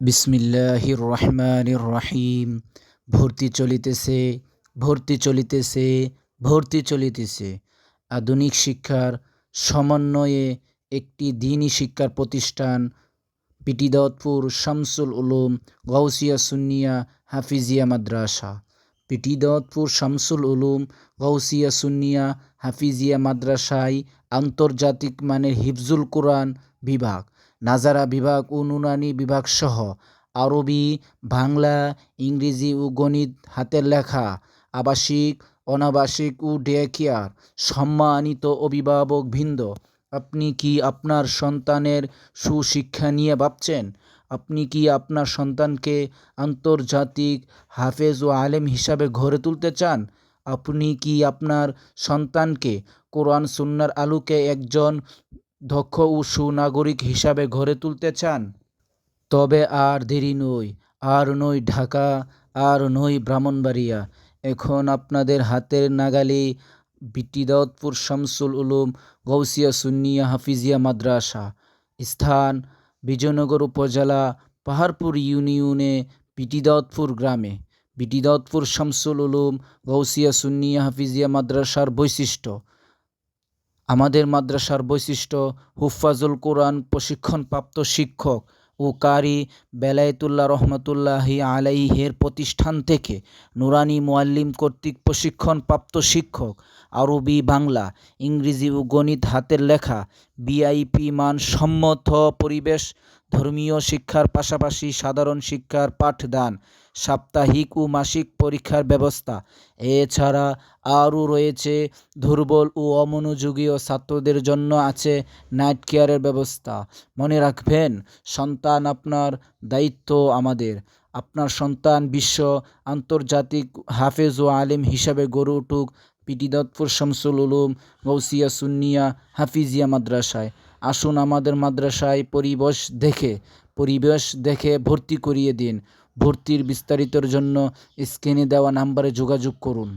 বিসমিল্লাহির রহমানির রহিম। ভর্তি চলিতেছে, ভর্তি চলিতেছে, ভর্তি চলিতেছে। আধুনিক শিক্ষার সমন্বয়ে একটি দ্বীনি শিক্ষার প্রতিষ্ঠান পিটিদতপুর শামসুল উলুম গাউসিয়া সুন্নিয়া হাফিজিয়া মাদ্রাসা। পিটিদতপুর শামসুল উলুম গাউসিয়া সুন্নিয়া হাফিজিয়া মাদ্রাসায় আন্তর্জাতিক মানের হিফজুল কোরআন বিভাগ, নাজারা বিভাগ ও নুরানি বিভাগ সহ আরবি, বাংলা, ইংরেজি ও গণিত, হাতের লেখা, আবাসিক, অনাবাসিক ও ডে কেয়ার। সম্মানিত অভিভাবকবৃন্দ, আপনি কি আপনার সন্তানের সুশিক্ষা নিয়ে ভাবছেন? আপনি কি আপনার সন্তানকে আন্তর্জাতিক হাফেজ ও আলেম হিসাবে গড়ে তুলতে চান? আপনি কি আপনার সন্তানকে কোরআন সুন্নাহর আলোকে একজন দক্ষ ও সুনাগরিক হিসাবে গড়ে তুলতে চান? তবে আর দেরি নয়, আর নয় ঢাকা, আর নয় ব্রাহ্মণবাড়িয়া। এখন আপনাদের হাতের নাগালে পিটিদতপুর শামসুল উলুম গাউসিয়া সুন্নিয়া হাফিজিয়া মাদ্রাসা। স্থান: বিজয়নগর উপজেলা, পাহাড়পুর ইউনিয়নে, পিটিদতপুর গ্রামে। পিটিদতপুর শামসুল উলুম গাউসিয়া সুন্নিয়া হাফিজিয়া মাদ্রাসার বৈশিষ্ট্য: আমাদের মাদ্রাসার বৈশিষ্ট্য হুফাজুল কোরআন প্রশিক্ষণপ্রাপ্ত শিক্ষক ও কারি বেলায়েতুল্লাহ রহমতুল্লাহি আলাইহের প্রতিষ্ঠান থেকে নুরানি মুআল্লিম কর্তৃক প্রশিক্ষণপ্রাপ্ত শিক্ষক, আরবি, বাংলা, ইংরেজি ও গণিত, হাতের লেখা, ভিআইপি মানসম্মত পরিবেশ, ধর্মীয় শিক্ষার পাশাপাশি সাধারণ শিক্ষার পাঠদান, সাপ্তাহিক ও মাসিক পরীক্ষার ব্যবস্থা। এছাড়া আরও রয়েছে দুর্বল ও অমনোযোগী ছাত্রদের জন্য আছে নাইট কেয়ারের ব্যবস্থা। মনে রাখবেন, সন্তান আপনার, দায়িত্ব আমাদের। আপনার সন্তান বিশ্ব আন্তর্জাতিক হাফেজ ও আলেম হিসাবে গড়ে উঠুক পিটিদতপুর শামসুল উলুম গাউসিয়া সুন্নিয়া হাফিজিয়া মাদ্রাসায়। আসুন আমাদের মাদ্রাসায় পরিবেশ দেখে ভর্তি করিয়ে দিন। ভর্তির বিস্তারিতের জন্য স্ক্রিনে দেওয়া নাম্বারে যোগাযোগ করুন।